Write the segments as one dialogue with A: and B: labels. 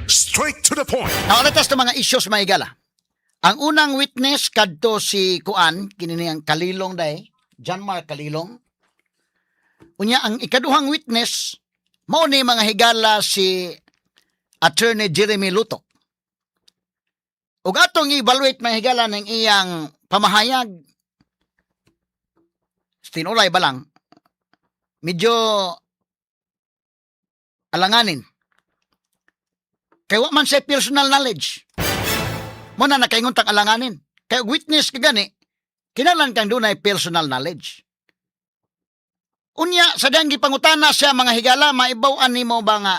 A: Straight to the point.
B: Naulatas ng mga issues mga higala. Ang unang witness kadto si Kuan, kininiyang Kalilong day, John Mark Kalilong. Unya ang ikaduhang witness mao ni mga higala si Attorney Jeremy Lutok. Ug atong i-evaluate mga higala ng iyang pamahayag. Tinulay ba lang? Medyo alanganin. Kaya wa man say personal knowledge. Mo na nakaingon tang alanganin. Kaya witness ka gani, kinalan kang dunay personal knowledge. Unya, sa dang gipangutana siya mga higala, maibaw-an nimo ba nga,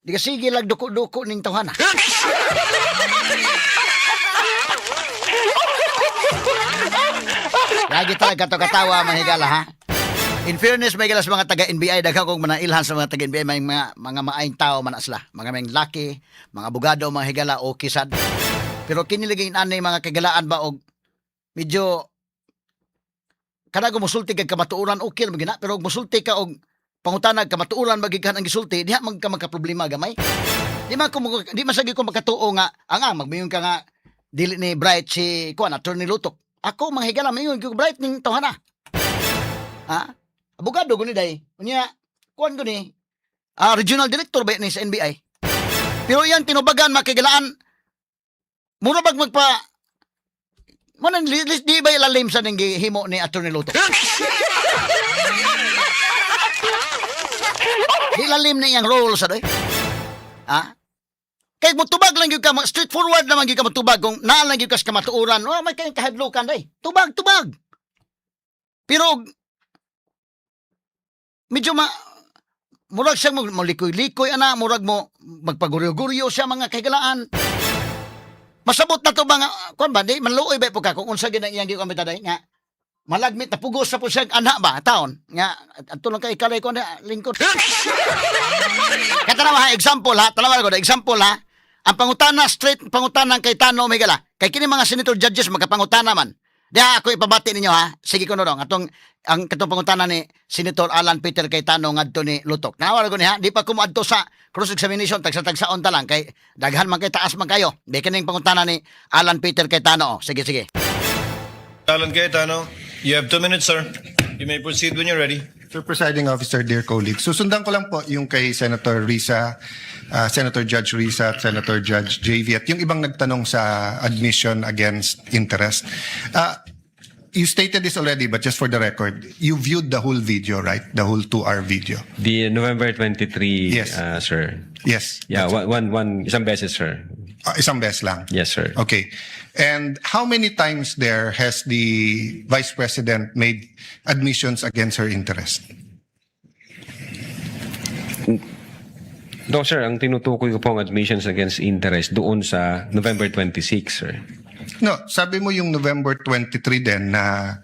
B: di ka sige lag duko-duko ning tawhana. Lagi talaga to katawa mga higala ha. In fairness, may galas mga taga-NBI, daghan kong manailhan sa mga taga-NBI, may mga maayong tao man asla. Mga may laki, mga abogado, mga higala, o kisad. Pero kiniligin anay mga kagalaan ba, o medyo, kada kung musulti kag kamatuuran, okay lang gina. Pero kung musulti ka, o pangutanag, kamatuuran, magikan ang gisulti, diha magka-problema gamay. Di masagi ko makatuo nga, magmayon ka nga, dili ni Bright si, Attorney Lutok. Ako, mga higala, mayon ko Bright ning tohana. Ha? Abogado guni day. Unya, kuan guni. Regional director ba ni sa NBI. Pero yan tinubagan makigalaan. Mura bag magpa mo nang di ba ilalim sa ning himo ni Attorney Lutok. Ilalim na iyang role sa doy. Ha? Kay mutubag lang gyud ka, straightforward naman gyud ka mutubag kung naa lang gyud ka sa kamatuoran. May kay kahadlokan day. Tubag. Pero medyo murag siyang malikoy-likoy ana, murag mo magpaguryo-guryo siya mga kahigalaan. Masabot na to ba nga, kuan ba, di manluoy ba po ka kung unsa gid ang iyang gikamit day nga malagmit na pugos sa po siya anak ba taon nga adto lang kay kalay ko na lingkod. Katanawa ha, example ha, example ha. Ang pangutana straight pangutana kay Tano Megala. Kay kini mga senator judges magkapangutana man. Diha ako ipabati ninyo ha. Sige ko no dong. Ang katong pangutana ni Senator Alan Peter Cayetano ngadto ni Lutok. Nawala ko ni ha. Di pa ko moadto sa cross examination tagsa-tagsaon ta lang kay daghan man kay taas man kayo. Di kining pangutana ni Alan Peter Cayetano. Sige.
C: Alan Cayetano, you have 2 minutes, sir. You may proceed when you're ready.
D: Sir Presiding Officer, dear colleagues, susundan ko lang po yung kay Senator Risa, Senator Judge Risa at Senator Judge JV at yung ibang nagtanong sa admission against interest. You stated this already, but just for the record, you viewed the whole video, right? The whole 2-hour video.
E: The November 23,
D: Yes.
E: Sir.
D: Yes.
E: Yeah, isang beses, sir.
D: Isang beses lang.
E: Yes, sir.
D: Okay. And how many times there has the Vice President made admissions against her interest?
E: No, sir, ang tinutukoy ko pong admissions against interest doon sa November 26, sir.
D: No, sabi mo yung November 23 din na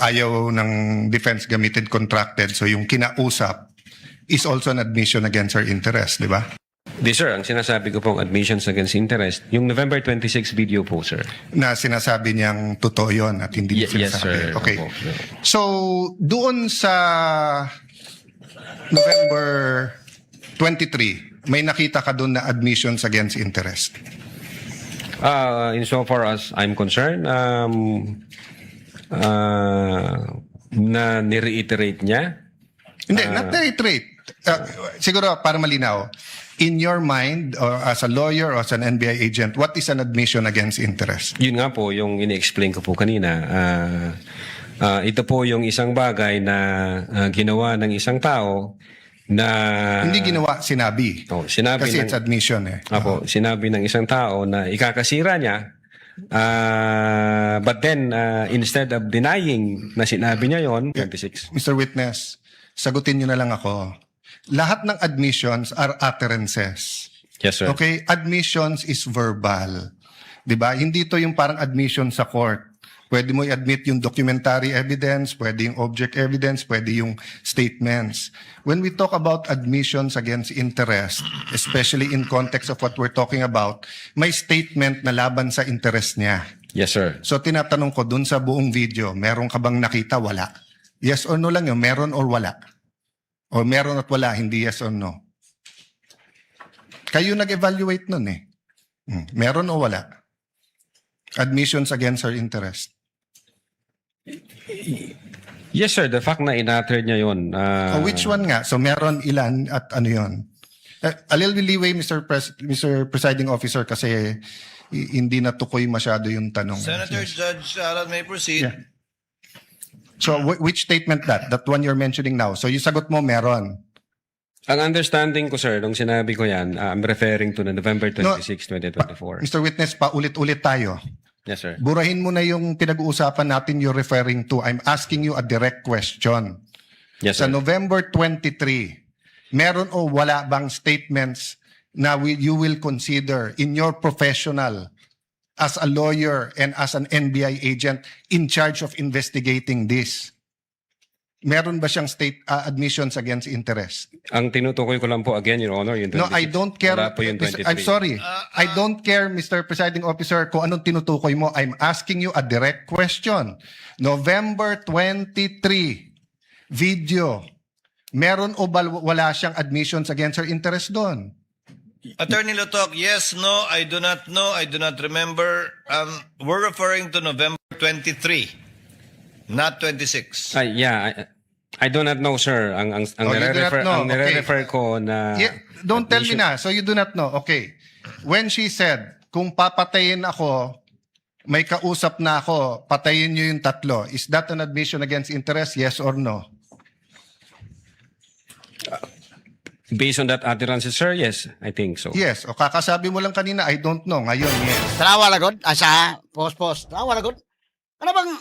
D: ayaw ng defense gamitin contracted. So yung kinausap is also an admission against her interest, di ba?
E: Di, sir, ang sinasabi ko pong admissions against interest, yung November 26 video po, sir.
D: Na sinasabi niyang totoo yun at hindi niya
E: Yes,
D: sinasabi.
E: sir.
D: Okay.
E: Opo, sir.
D: So doon sa November 23, may nakita ka doon na admissions against interest?
E: Insofar as I'm concerned, na nireiterate niya.
D: Hindi, not reiterate. Siguro para malinaw, in your mind, or as a lawyer or as an NBI agent, what is an admission against interest?
E: Yun nga po, yung ini-explain ko po kanina. Ito po yung isang bagay na ginawa ng isang tao na...
D: Hindi ginawa, sinabi.
E: Sinabi
D: Kasi
E: ng,
D: it's admission eh.
E: Apo, sinabi ng isang tao na ikakasira niya, but then instead of denying na sinabi niya yon, 26.
D: Mr. Witness, sagutin niyo na lang ako. Lahat ng admissions are utterances.
E: Yes, sir.
D: Okay? Admissions is verbal. 'Di ba? Hindi to yung parang admission sa court. Pwede mo i-admit yung documentary evidence, pwede yung object evidence, pwede yung statements. When we talk about admissions against interest, especially in context of what we're talking about, may statement na laban sa interest niya.
E: Yes, sir.
D: So tinatanong ko dun sa buong video, meron ka bang nakita? Wala. Yes or no lang yun, meron or wala. O meron at wala, hindi yes or no. Kayo nag-evaluate nun eh. Meron o wala? Admissions against her interest.
E: Yes, sir. The fact na in-utter niya yun.
D: Which one nga? So meron ilan at ano yun? A little leeway, Mr. Presiding Officer, kasi hindi natukoy masyado yung tanong.
C: Senator Judge Alan may proceed.
D: Yeah. So which statement that? That one you're mentioning now. So yung sagot mo meron.
E: Ang understanding ko, sir, nung sinabi ko yan, I'm referring to the November 26, 2024.
D: Mr. Witness, paulit-ulit tayo.
E: Yes, sir.
D: Burahin mo na yung pinag-uusapan natin you're referring to. I'm asking you a direct question.
E: Yes,
D: Sa
E: sir.
D: November 23, meron o wala bang statements na you will consider in your professional as a lawyer and as an NBI agent in charge of investigating this? Meron ba siyang state admissions against interest?
E: Ang tinutukoy ko lang po, again, Your Honor, yung 26.
D: No, I don't care.
E: Wala po yung 23.
D: I'm sorry. I don't care, Mr. Presiding Officer, kung anong tinutukoy mo. I'm asking you a direct question. November 23, video. Meron o wala siyang admissions against her interest doon?
C: Attorney Lotok, yes, no, I do not know, I do not remember. We're referring to November 23, not 26.
E: Yeah, I do not know, sir. Ang
D: you do not know.
E: ang nire-refer ko na...
D: Yeah, don't tell me na. So you do not know. Okay. When she said, kung papatayin ako, may kausap na ako, patayin niyo yung tatlo. Is that an admission against interest? Yes or no?
E: Based on that utterance, sir, yes, I think so.
D: Yes. O kakasabi mo lang kanina, I don't know. Ngayon, yes.
B: Tanawa lagod, asa, post. Tanawa lagod. Ano bang,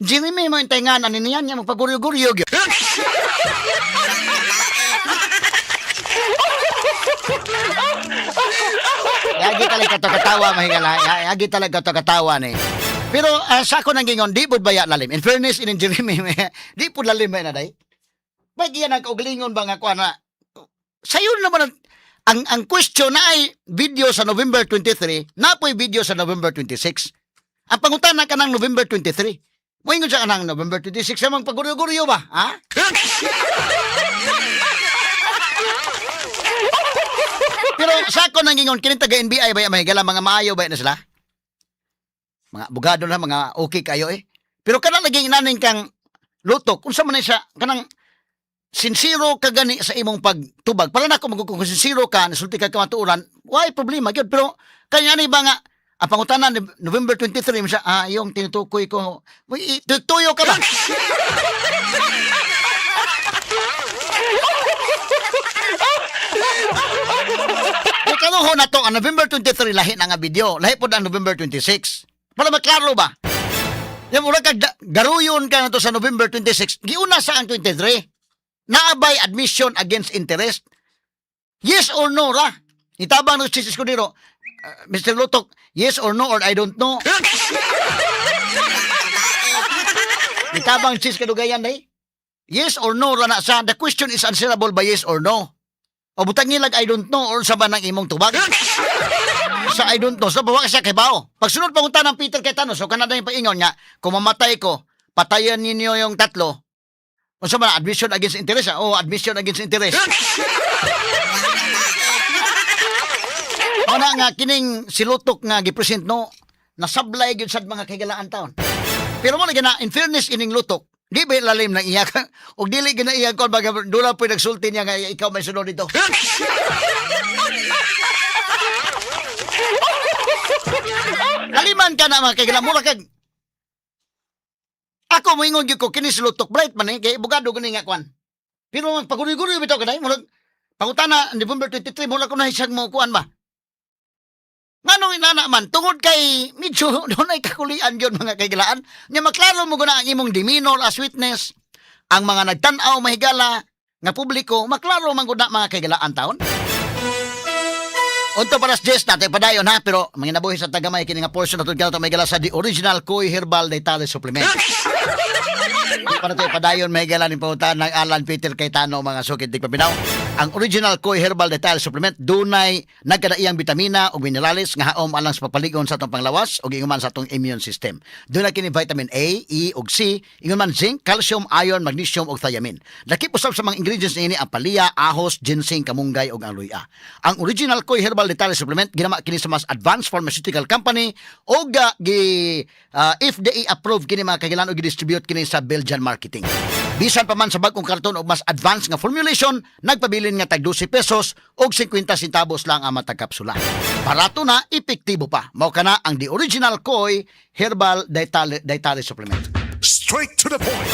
B: Jimmy, mo yung taingan, ano niyan, niya magpaguryo-guryo. Yagi talaga to katawa, mahigala. Yagi talaga to katawa ni. Pero sa ako nang gingon, di pud baya lalim. In fairness, in Jeremy, di pud lalim na day. Bagyan ang kaugalingon ba nga kuha na, sayo naman ang question na ay video sa November 23, napoy video sa November 26. Ang pangutana ka ng November 23. Mo ingon sa kanang November 26 samang paguryo-guryo ba? Ha? Pero sa ako nang ingon kini taga NBI ba mahigala mga maayo ba na sila? Mga abogado na mga okay kayo eh. Pero kana lagi inaning kang lutok unsa man siya kanang sincero ka gani sa imong pagtubag. Para nako kung sincero ka, nasulti ka kamatuoran, why problema gyud. Pero kanya ni ba nga ang pangutanan November 23 siya, yung tinutukoy ko, tutuyo ka ba? Ikaw na to, ang November 23 lahi na nga video, lahi po ang November 26. Para maklaro ba? Yung mura ka garuyon ka na to sa November 26, giuna sa ang 23. Naabay admission against interest. Yes or no ra? Itabang ng chisis ko dito, Mr. Lutok, yes or no or I don't know. Itabang chisis kadugayan day. Yes or no ra na sa. The question is answerable by yes or no. O butang nilag I don't know or sa ba ng imong tubag? Sa I don't know, sa bawa siya kay bao. Pagsunod pangunta ng Peter Cayetano, so kanada yung paingon niya, kung mamatay ko, patayan ninyo yung tatlo. O sa ba, admission against interest? Admission against interest. Ana nga, kining silutok nga gipresent no, nasablay gyud sad mga kagalaan taon. Pero mo na gina, in fairness ining lutok, di ba lalim ng iyak? O dili gina iyak ko, baga doon po nagsulti niya nga ikaw may sunod dito. Laliman ka na mga kagalaan, mura kag ako mo ingon gyud ko kini silutok bright man kay bugado gani nga kwan. Pero magpaguri-guri bitaw kanay murag pangutana November 23 mura ko na hisag mo kuan ba. Nganong inana man tungod kay medyo doon ay kakulian yun mga kaigalaan. Nya maklaro mo guna ang imong demeanor as witness. Ang mga nagtan-aw mahigala nga publiko maklaro man guna mga kaigalaan taon. Unto para sa Jess natin padayon ha, pero mga nabuhi sa tagamay kini nga portion natin kaya may gala sa the original Koi Herbal Detale Supplement. Para tayo padayon may gala ni pautan ng Alan Peter Cayetano mga sukid di papinaw. Ang original Koi Herbal Detail Supplement dunay nagkadaiyang bitamina ug minerales nga haom alang sa papaligon sa atong panglawas ug ingon man sa atong immune system. Dunay kini vitamin A, E ug C, ingon man zinc, calcium, iron, magnesium ug thiamine. Lakip usab sa mga ingredients niini ang palya, ahos, ginseng, kamunggay ug ang luya. Ang original Koi Herbal Detail Supplement ginama kini sa mas advanced pharmaceutical company ug FDA approved kini mga kagilan ug gi-distribute kini sa Belgian marketing. Bisan pa man sa bagong karton o mas advanced nga formulation, nagpabilin nga tag 12 pesos o 50 centavos lang ang matag kapsula. Barato na, epektibo pa. Mao kana ang the original Koi Herbal Dietary Supplement.
A: Straight to the point.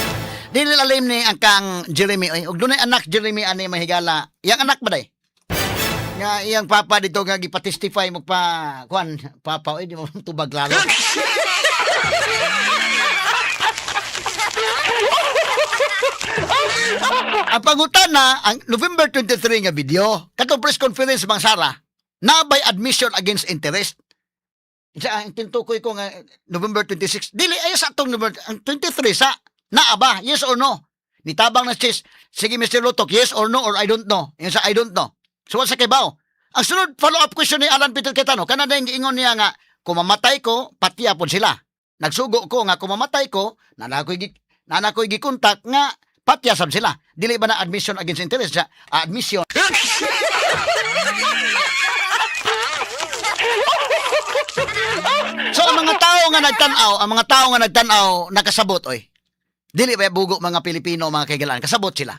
B: Dili lalim ni ang kang Jeremy. Ug dunay anak Jeremy ani mahigala. Yang anak ba day? Nga iyang papa dito nga gipatestify mo pa kuan papa di mo tubag lalo. Ang pangutana, ang November 23 nga video, katong press conference bang Sara, na by admission against interest. Sa ang tintukoy ko nga November 26, dili ay sa atong November ang 23 sa naa ba? Yes or no? Nitabang na chis, sige Mr. Lutok, yes or no or I don't know. Yung sa I don't know. So sa kibaw. Ang sunod follow-up question ni Alan Peter Cayetano, kanada yung giingon niya nga, kung mamatay ko, patiya po sila. Nagsugo ko nga kung mamatay ko, nanakoy gikontak nga patyasab sila. Dili ba na admission against interest sa admission? So ang mga tao nga nagtan-aw nakasabot oy. Dili ba bugo mga Pilipino mga kaigalaan kasabot sila.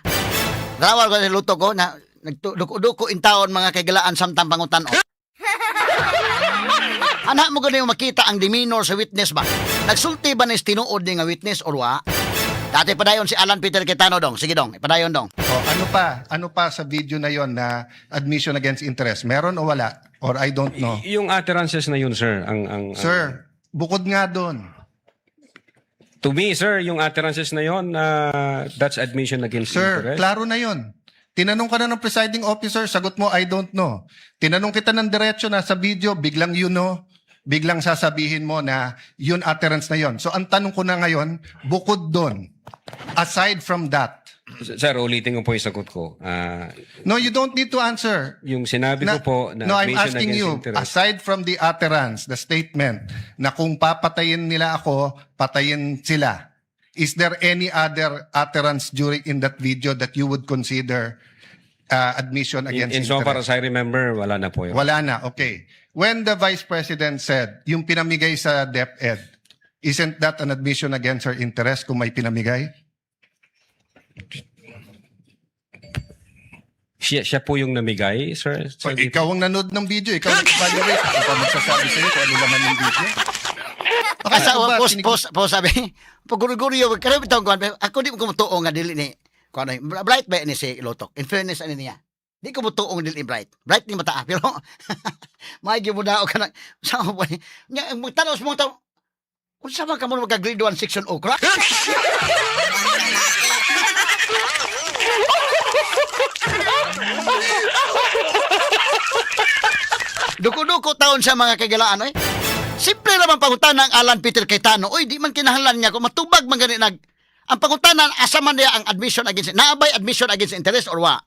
B: Rawal ko sa luto ko na nagduko in taon mga kaigalaan samtang pangutan-o. Anak mo gani makita ang demeanor sa witness ba? Nagsulti ba ni tinuod ni nga witness or wa? Dati padayon si Alan Peter Cayetano dong. Sige dong, padayon dong.
D: Oh, ano pa sa video na yon na admission against interest? Meron o wala? Or I don't know.
E: Yung utterances na yun, sir,
D: Sir, bukod nga doon.
E: to me, sir, yung utterances na yun, that's admission against
D: Sir,
E: interest.
D: klaro na yon. Tinanong ka na ng presiding officer, sagot mo, I don't know. Tinanong kita ng diretso na sa video, biglang you know, biglang sasabihin mo na yun utterance na yon. So ang tanong ko na ngayon, bukod doon, aside from that,
E: Sir, ulitin ko po yung sagot ko.
D: no, you don't need to answer.
E: Yung sinabi ko po na
D: No, I'm
E: admission
D: asking
E: against
D: you,
E: interest.
D: aside from the utterance, the statement, na kung papatayin nila ako, patayin sila, is there any other utterance during in that video that you would consider admission against
E: In so far
D: interest?
E: as I remember, wala na po yun.
D: Wala na, okay. When the Vice President said, yung pinamigay sa DepEd, isn't that an admission against her interest kung may pinamigay?
E: Siya po yung namigay, sir?
D: So, ikaw ang nanood ng video, ikaw nag-evaluate, ako pa magsasabi sa'yo kung ano laman ng video.
B: Kasi
D: Ano ba,
B: post sabi, paguruguryo, karami bitong kuan, ako di mo kumutuo nga dili ni, kuan ay, bright ba ni si Lotok? In fairness, ano niya? Di ko mutuong dili bright. Bright ni mata, pero, may gimudao ka na, sa mo po, magtanong sa mga tao, kung saan ka mo magka-grade 1 section okra? Duko-duko taon sa mga kagalaan, eh. Simple naman pangutanan ng Alan Peter Cayetano. Oy, di man kinahanglan niya kung matubag man gani nag ang pangutanan asa man niya ang admission against naabay admission against interest or wa.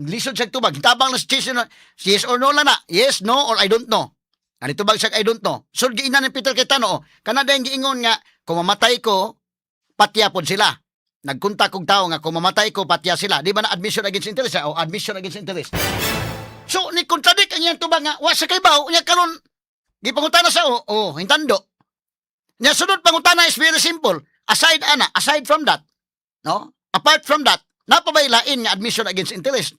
B: Lisod siya tubag. Tabang na si yes or no lang na. Yes, no, or I don't know. Ani tubag siya I don't know. So giinan ni Peter Cayetano, oh, kanada yung giingon nga kung mamatay ko, patya pod sila. Nagkunta kong tao nga kung mamatay ko, patya sila. Di ba na admission against interest o admission against interest? So ni kontradik ang iyang tubag nga wa sa kaybaw nya karon gipangutana sa hintando. Nya sunod pangutana is very simple. Aside from that, no? Apart from that, napabailain nga admission against interest.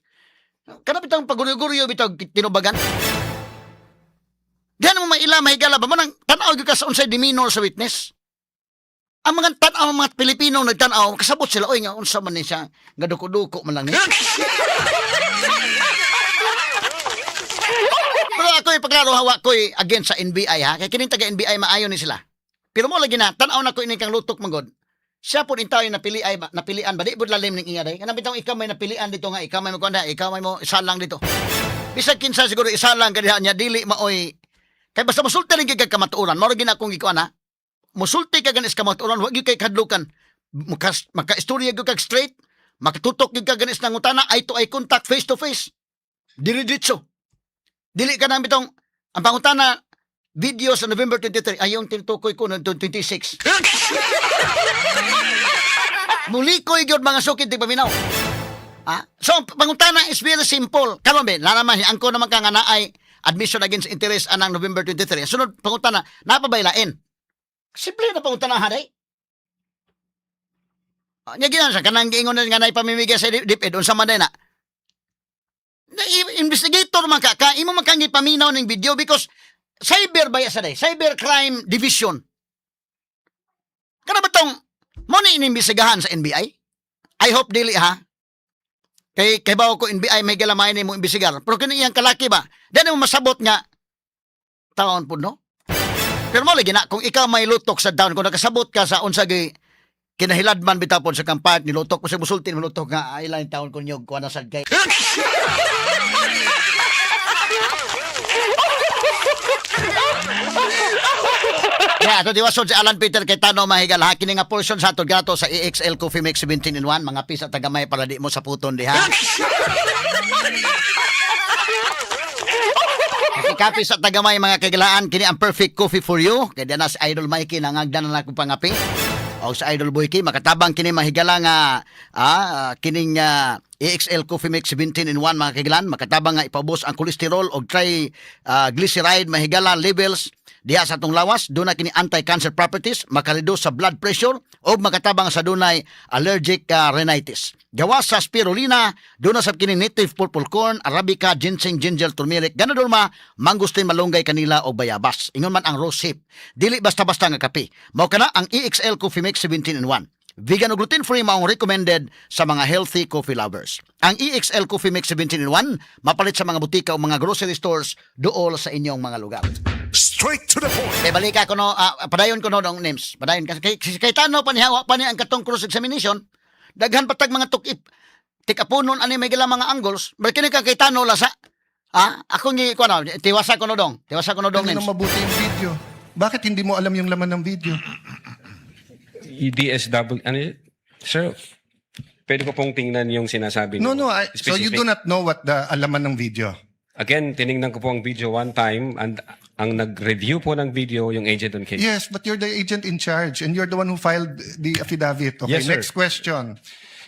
B: Kana bitang paguryo-guryo bitag tinubagan. Diyan mo maila mahigala ba mo nang tan-aw gyud ka sa unsay demeanor sa witness. Ang mga tan-aw mga Pilipino nagtan-aw kasabot sila oy nga unsa man ni siya nga duko-duko man lang ni. Pero ako ipaklaro hawa ko against sa NBI ha. Kaya kining taga NBI maayo ni sila. Pero mo lagi na tan-aw na ko ini kang lutok manggod. Siya po intaw yung napilian ba di bud lalim ning iya day. Kanang bitaw ikaw may napilian dito nga ikaw may magkuanda, ikaw may mo isa lang dito. Bisag kinsa siguro isa lang kadiha niya dili maoy. Kay basta musulti rin kay kamatuoran, mao gina akong gikuan ha. Musulti ka ganis kamatuoran, wa gyud kay kadlukan. Maka istorya gyud kag straight. makatutok yung kaganis ng utana, eye to eye contact, face to face. Diriditso. Dili ka namin itong, ang pangutana, video sa November 23, ay yung tinutukoy ko noong 26. Muli ko yung mga sukit, di paminaw. So, ang pangutana is very simple. Karon ba, lalaman, ang ko naman ka nga na ay admission against interest anang November 23. Sunod, pangutana, napabaylain. Simple na pangutana, haday. Nya ginan sa kanang giingon nga na ipamimigay sa DepEd unsa man na. Investigator man ka imo man kang ipaminaw ning video because cyber ba sa day, cyber crime division. Kana ba tong mo ni inimbestigahan sa NBI? I hope dili ha. Kay bawo ko NBI may galamay ni mo imbestigar. Pero kini iyang kalaki ba? Dili mo masabot nga taon pud no. Pero mo lagi na kung ikaw may lutok sa down kung nakasabot ka sa unsa gi kinahiladman bitapon sa kampart nilutok ko sa musultin nilutok nga ilang taon kunyog kuha na sad kay Yeah, ato diwasod si Alan Peter kay Tano Mahigal ha kini nga portion sa atong gato sa EXL Coffee Mix 17 in 1 mga pisa tagamay para di mo sa puton diha. Kape sa tagamay mga kagilaan kini ang perfect coffee for you kay diana si Idol Mikey nangagdan na ko pangapi. O sa Idol Boy K, makatabang kini mahigala nga kining EXL Coffee Mix 17 in 1 mga kagilan, makatabang nga ipabos ang kolesterol o triglyceride mahigala levels diha sa atong lawas, doon na kini anti-cancer properties, makareduce sa blood pressure o makatabang sa dunay allergic rhinitis. Gawas sa spirulina, doon na sa kini native purple corn, arabica, ginseng, ginger, turmeric, ganadol mangustin malunggay kanila o bayabas. Ingon man ang rose hip. Dili basta-basta nga kape. Mao kana ang EXL Coffee Mix 17 in 1. Vegan o gluten-free maong recommended sa mga healthy coffee lovers. Ang EXL Coffee Mix 17 in 1 mapalit sa mga butika o mga grocery stores dool sa inyong mga lugar.
A: Straight to the point.
B: Kay balika ko no, padayon ko no dong names. Padayon kay Tano panihawa pa ni ang katong cross examination. Daghan patag mga tukip. Tikapunon ani may gila mga angles. Balkin ka kay Tano lasa. Ako ni ko no, tiwasa ko no dong. Tiwasa ko no dong
D: Ano
B: names.
D: mabuti yung video? Bakit hindi mo alam yung laman ng video?
E: DSW, ano yun? Sir, pwede ko pong tingnan yung sinasabi
D: No,
E: niyo.
D: so you
E: Specific.
D: do not know what the alaman ng video.
E: Again, tiningnan ko po ang video one time and ang nag-review po ng video yung agent on case.
D: Yes, but you're the agent in charge and you're the one who filed the affidavit. Okay,
E: Yes, sir.
D: next question.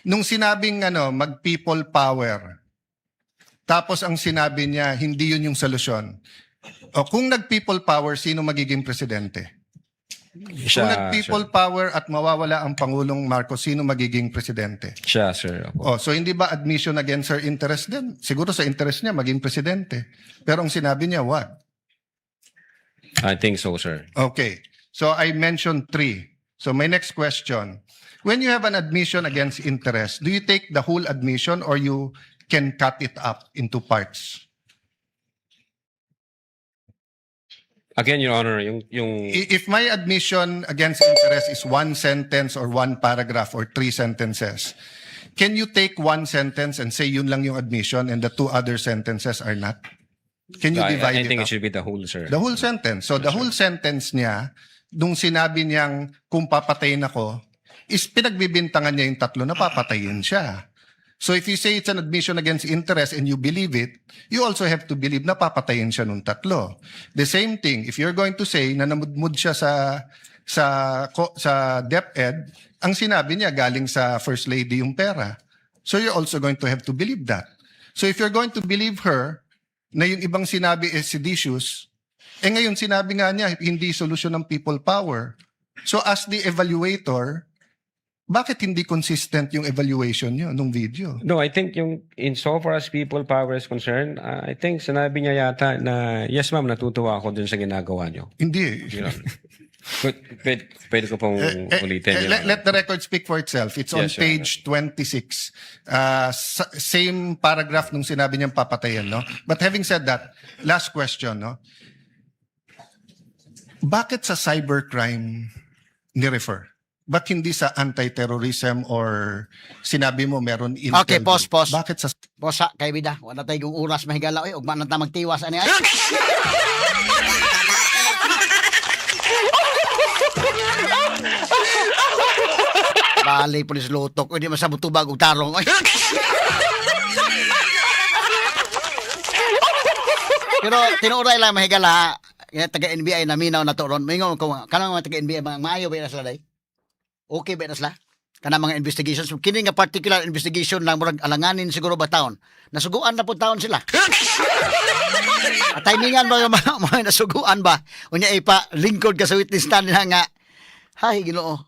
D: Nung sinabing mag-people power, tapos ang sinabi niya, hindi yun yung solusyon. O kung nag-people power, sino magiging presidente? Kung nag-people power at mawawala ang Pangulong Marcos, sino magiging presidente?
E: Siya, sir. Opo.
D: So hindi ba admission against her interest din? Siguro sa interest niya, maging presidente. Pero ang sinabi niya, what?
E: I think so, sir.
D: Okay. So I mentioned 3. So my next question. When you have an admission against interest, do you take the whole admission or you can cut it up into parts?
E: Again, Your Honor, yung
D: If my admission against interest is 1 sentence or 1 paragraph or 3 sentences, can you take 1 sentence and say yun lang yung admission and the 2 other sentences are not? Can you divide
E: I think
D: it
E: it
D: up?
E: should be the whole, sir.
D: The whole sentence. So the whole sentence niya, nung sinabi niyang kung papatayin ako, is pinagbibintangan niya yung 3 na papatayin siya. So if you say it's an admission against interest and you believe it, you also have to believe na papatayin siya nung 3. The same thing, if you're going to say na namudmud siya sa DepEd, ang sinabi niya galing sa First Lady yung pera. So you're also going to have to believe that. So if you're going to believe her na yung ibang sinabi is seditious, ngayon sinabi nga niya hindi solusyon ng people power. So as the evaluator, bakit hindi consistent yung evaluation niyo nung video?
E: No, I think yung insofar as people power is concerned, I think sinabi niya yata na, yes ma'am, natutuwa ako dun sa ginagawa niyo.
D: Hindi.
E: Your Honor. Pwede ko pong ulitin. Your Honor.
D: Let the record speak for itself. It's on
E: Yes, Your
D: page 26. Same paragraph nung sinabi niyang papatayan, no? But having said that, last question, no? Bakit sa cybercrime ni-refer? Ba't hindi sa anti-terrorism or sinabi mo meron intel?
B: Okay, pause.
D: Bakit sa...
B: Posa kay bida, wala tayong oras mahigala oy, ug man ta magtiwas ani ay. Bali pulis lutok, hindi masabot tubag og tarong. Ay. Pero tinuray lang mahigala, taga NBI na minaw na to ron. Mingon ko kanang mga taga NBI maayo ba na sila day? Okay ba na sila? Kana mga investigations, kini nga particular investigation lang murag alanganin siguro ba taon. Nasuguan na po taon sila. At timingan ba mga nasuguan ba? Unya ipa lingkod ka sa witness stand na nga. Hay Ginoo.